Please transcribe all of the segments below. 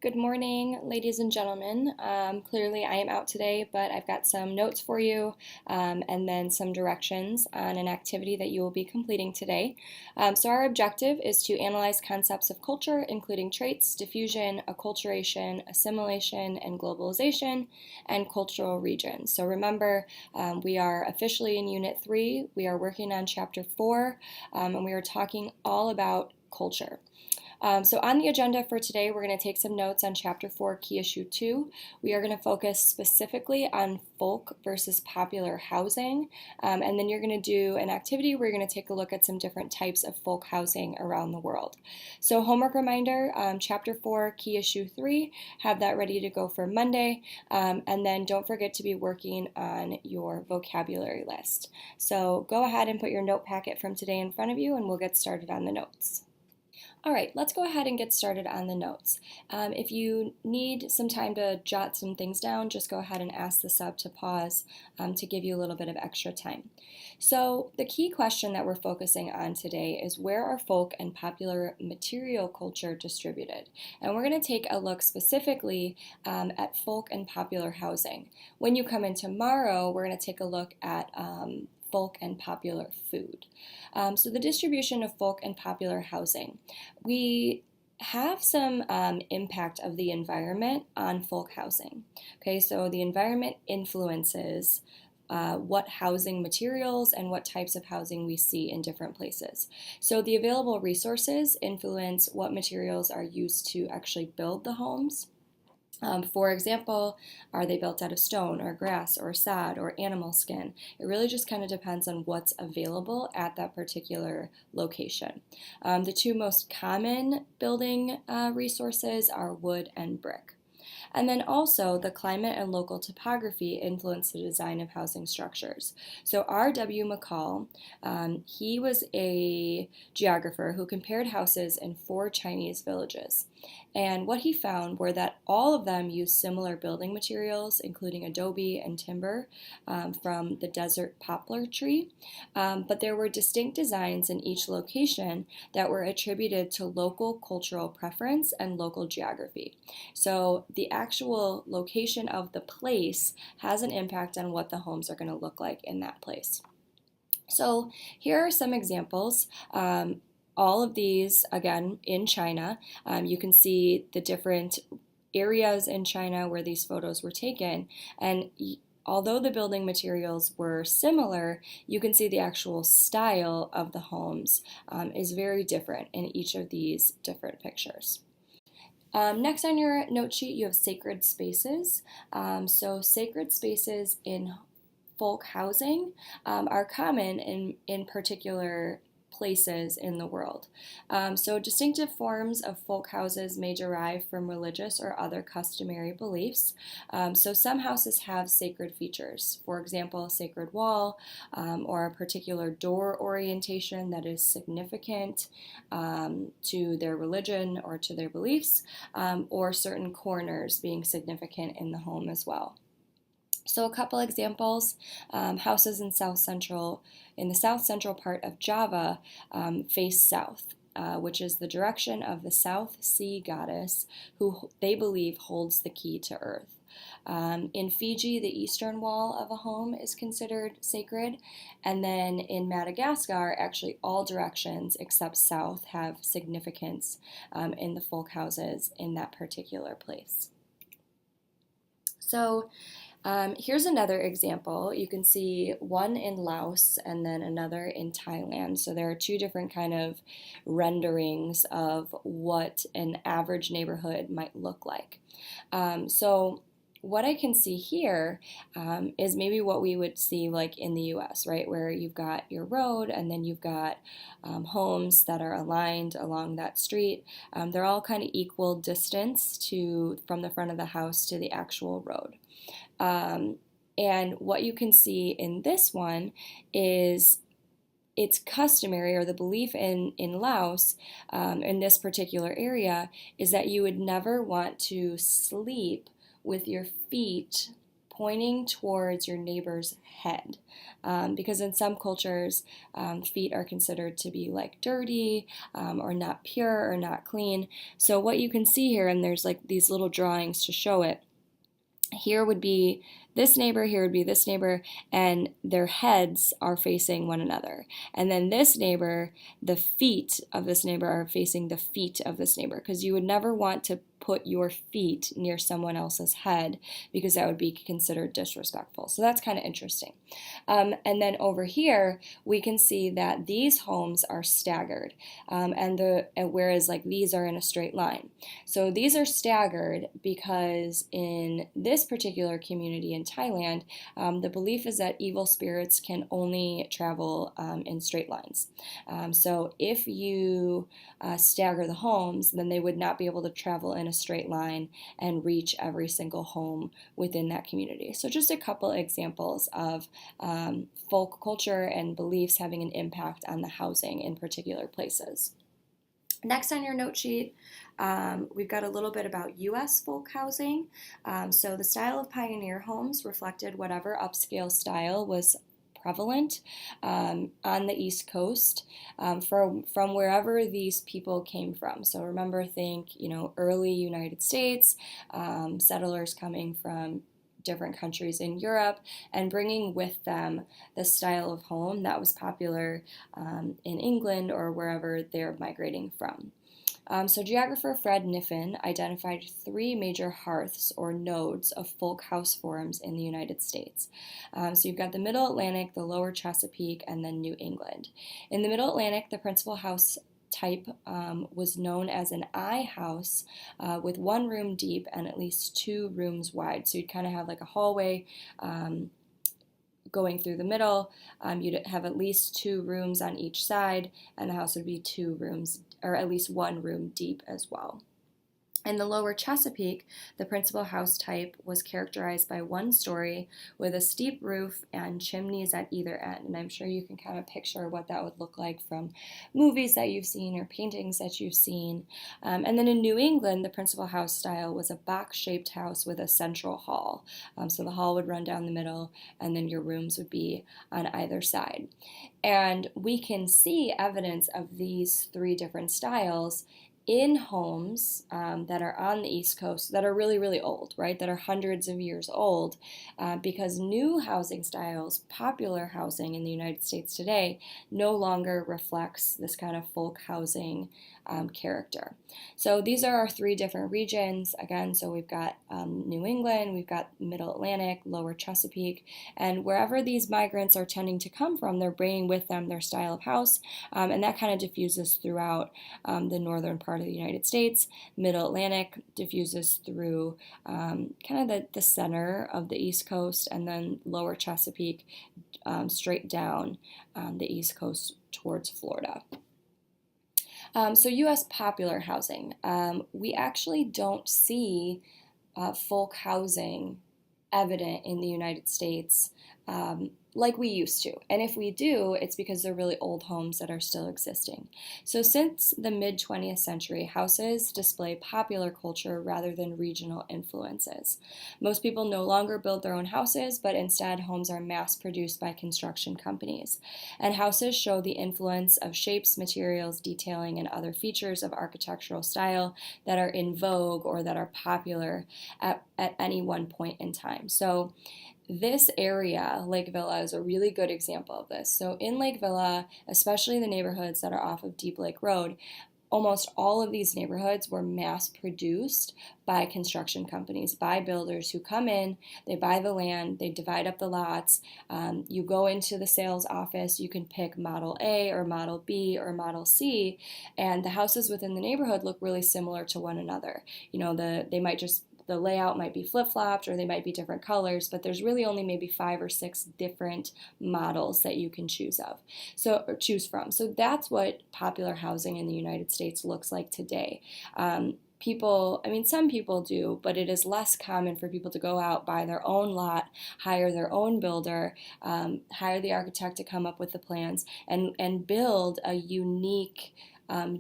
Good morning, ladies and gentlemen. Clearly, I am out today, but I've got some notes for you and then some directions on an activity that you will be completing today. So, our objective is to analyze concepts of culture, including traits, diffusion, acculturation, assimilation, and globalization, and cultural regions. So, remember, we are officially in Unit 3. We are working on Chapter 4, and we are talking all about culture. So on the agenda for today, we're going to take some notes on Chapter 4, Key Issue 2. We are going to focus specifically on folk versus popular housing, and then you're going to do an activity where you're going to take a look at some different types of folk housing around the world. So homework reminder, Chapter 4, Key Issue 3, have that ready to go for Monday, and then don't forget to be working on your vocabulary list. So go ahead and put your note packet from today in front of you, and we'll get started on the notes. All right, let's go ahead and get started on the notes. If you need some time to jot some things down, just go ahead and ask the sub to pause to give you a little bit of extra time. So the key question that we're focusing on today is where are folk and popular material culture distributed? And we're going to take a look specifically at folk and popular housing. When you come in tomorrow, we're going to take a look at folk and popular food. So the distribution of folk and popular housing. We have some impact of the environment on folk housing. Okay, so the environment influences what housing materials and what types of housing we see in different places. So the available resources influence what materials are used to actually build the homes. For example, are they built out of stone or grass or sod or animal skin? It really just kind of depends on what's available at that particular location. The two most common building resources are wood and brick. And then also the climate and local topography influence the design of housing structures. So R.W. McCall, he was a geographer who compared houses in 4 Chinese villages. And what he found were that all of them used similar building materials, including adobe and timber from the desert poplar tree. But there were distinct designs in each location that were attributed to local cultural preference and local geography. So the actual location of the place has an impact on what the homes are going to look like in that place. So here are some examples. All of these, again, in China. You can see the different areas in China where these photos were taken. And although the building materials were similar, you can see the actual style of the homes is very different in each of these different pictures. Next on your note sheet, you have sacred spaces. So sacred spaces in folk housing are common in particular places in the world. So distinctive forms of folk houses may derive from religious or other customary beliefs. So some houses have sacred features, for example, a sacred wall or a particular door orientation that is significant to their religion or to their beliefs, or certain corners being significant in the home as well. So a couple examples, houses in the south central part of Java face south, which is the direction of the South Sea goddess who they believe holds the key to earth. In Fiji, the eastern wall of a home is considered sacred, and then in Madagascar, actually all directions except south have significance in the folk houses in that particular place. So here's another example. You can see one in Laos and then another in Thailand. So there are 2 different kind of renderings of what an average neighborhood might look like. So what I can see here is maybe what we would see like in the US, right? Where you've got your road and then you've got homes that are aligned along that street. They're all kind of equal distance from the front of the house to the actual road. And what you can see in this one is it's customary, or the belief in Laos, in this particular area, is that you would never want to sleep with your feet pointing towards your neighbor's head. Because in some cultures, feet are considered to be like dirty or not pure or not clean. So what you can see here, and there's like these little drawings to show it, here would be this neighbor, here would be this neighbor, and their heads are facing one another. And then this neighbor, the feet of this neighbor are facing the feet of this neighbor, because you would never want to put your feet near someone else's head because that would be considered disrespectful. So that's kind of interesting. And then over here, we can see that these homes are staggered, and whereas like these are in a straight line. So these are staggered because in this particular community in Thailand, the belief is that evil spirits can only travel in straight lines. So if you stagger the homes, then they would not be able to travel in a straight line and reach every single home within that community. So just a couple examples of folk culture and beliefs having an impact on the housing in particular places. Next on your note sheet, we've got a little bit about U.S. folk housing. So the style of pioneer homes reflected whatever upscale style was prevalent on the East Coast from wherever these people came from. So remember, think, early United States, settlers coming from different countries in Europe and bringing with them the style of home that was popular in England or wherever they're migrating from. So geographer Fred Niffen identified 3 major hearths or nodes of folk house forms in the United States. So you've got the Middle Atlantic, the Lower Chesapeake, and then New England. In the Middle Atlantic, the principal house type was known as an I house with 1 room deep and at least 2 rooms wide. So you'd kind of have like a hallway going through the middle. You'd have at least 2 rooms on each side, and the house would be 2 rooms, or at least 1 room deep as well. In the Lower Chesapeake, the principal house type was characterized by 1 story with a steep roof and chimneys at either end. And I'm sure you can kind of picture what that would look like from movies that you've seen or paintings that you've seen. And then in New England, the principal house style was a box-shaped house with a central hall. So the hall would run down the middle, and then your rooms would be on either side. And we can see evidence of these 3 different styles in homes that are on the East Coast that are really, really old, right? That are hundreds of years old, because new housing styles, popular housing in the United States today, no longer reflects this kind of folk housing character. So these are our 3 different regions. Again, so we've got New England, we've got Middle Atlantic, Lower Chesapeake, and wherever these migrants are tending to come from, they're bringing with them their style of house, and that kind of diffuses throughout the northern part of the United States. Middle Atlantic diffuses through kind of the center of the East Coast, and then Lower Chesapeake straight down the East Coast towards Florida. So U.S. popular housing. We actually don't see folk housing evident in the United States like we used to. And if we do, it's because they're really old homes that are still existing. So since the mid-20th century, houses display popular culture rather than regional influences. Most people no longer build their own houses, but instead homes are mass-produced by construction companies. And houses show the influence of shapes, materials, detailing, and other features of architectural style that are in vogue or that are popular at any one point in time. So this area, Lake Villa, is a really good example of this. So in Lake Villa, especially the neighborhoods that are off of Deep Lake Road, almost all of these neighborhoods were mass-produced by construction companies, by builders who come in, they buy the land, they divide up the lots, you go into the sales office, you can pick Model A or Model B or Model C, and the houses within the neighborhood look really similar to one another. The layout might be flip-flopped or they might be different colors, but there's really only maybe 5 or 6 different models that you can choose from. So that's what popular housing in the United States looks like today. Some people do, but it is less common for people to go out, buy their own lot, hire their own builder, hire the architect to come up with the plans, and build a unique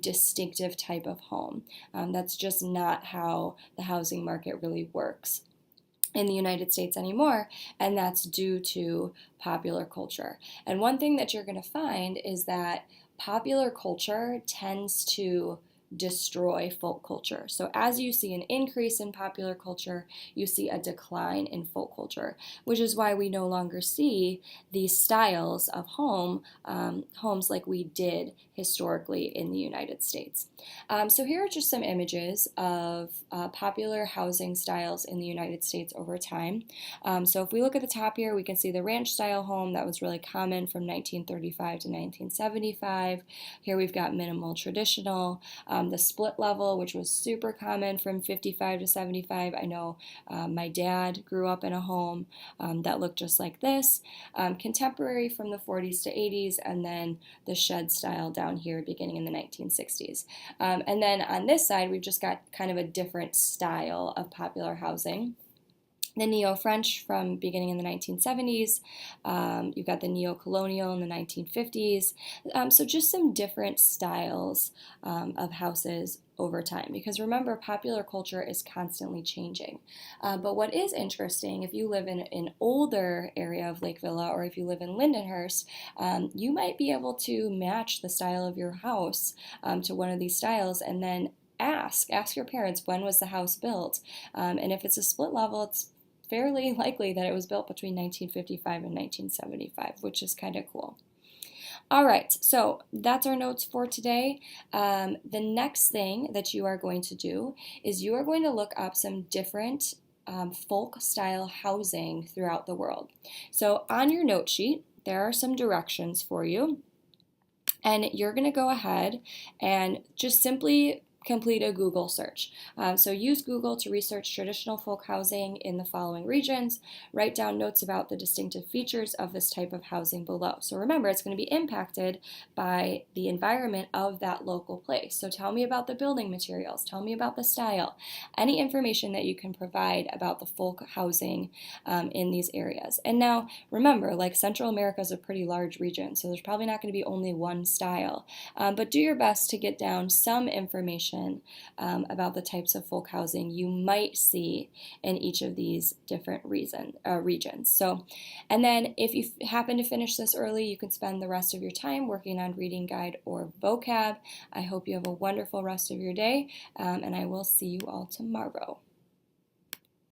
distinctive type of home. That's just not how the housing market really works. in the United States anymore, and that's due to popular culture. And one thing that you're going to find is that popular culture tends to destroy folk culture. So as you see an increase in popular culture, you see a decline in folk culture, which is why we no longer see these styles of homes like we did historically in the United States. So here are just some images of popular housing styles in the United States over time. So if we look at the top here, we can see the ranch style home that was really common from 1935 to 1975. Here we've got minimal traditional. The split level, which was super common from 55 to 75. I know my dad grew up in a home that looked just like this. Contemporary from the 40s to 80s, and then the shed style down here beginning in the 1960s. And then on this side, we've just got kind of a different style of popular housing. The Neo-French from beginning in the 1970s. You've got the Neo-Colonial in the 1950s. So just some different styles of houses over time, because remember, popular culture is constantly changing. But what is interesting, if you live in an older area of Lake Villa, or if you live in Lindenhurst, you might be able to match the style of your house to one of these styles, and then ask your parents, when was the house built? And if it's a split level, it's fairly likely that it was built between 1955 and 1975, which is kind of cool. All right, so that's our notes for today. The next thing that you are going to do is you are going to look up some different folk style housing throughout the world. So on your note sheet, there are some directions for you, and you're going to go ahead and just simply complete a Google search. So use Google to research traditional folk housing in the following regions. Write down notes about the distinctive features of this type of housing below. So remember, it's going to be impacted by the environment of that local place. So tell me about the building materials. Tell me about the style. Any information that you can provide about the folk housing in these areas. And now, remember, like Central America is a pretty large region, so there's probably not going to be only one style. But do your best to get down some information about the types of folk housing you might see in each of these different regions. So, and then if you happen to finish this early, you can spend the rest of your time working on reading guide or vocab. I hope you have a wonderful rest of your day, and I will see you all tomorrow.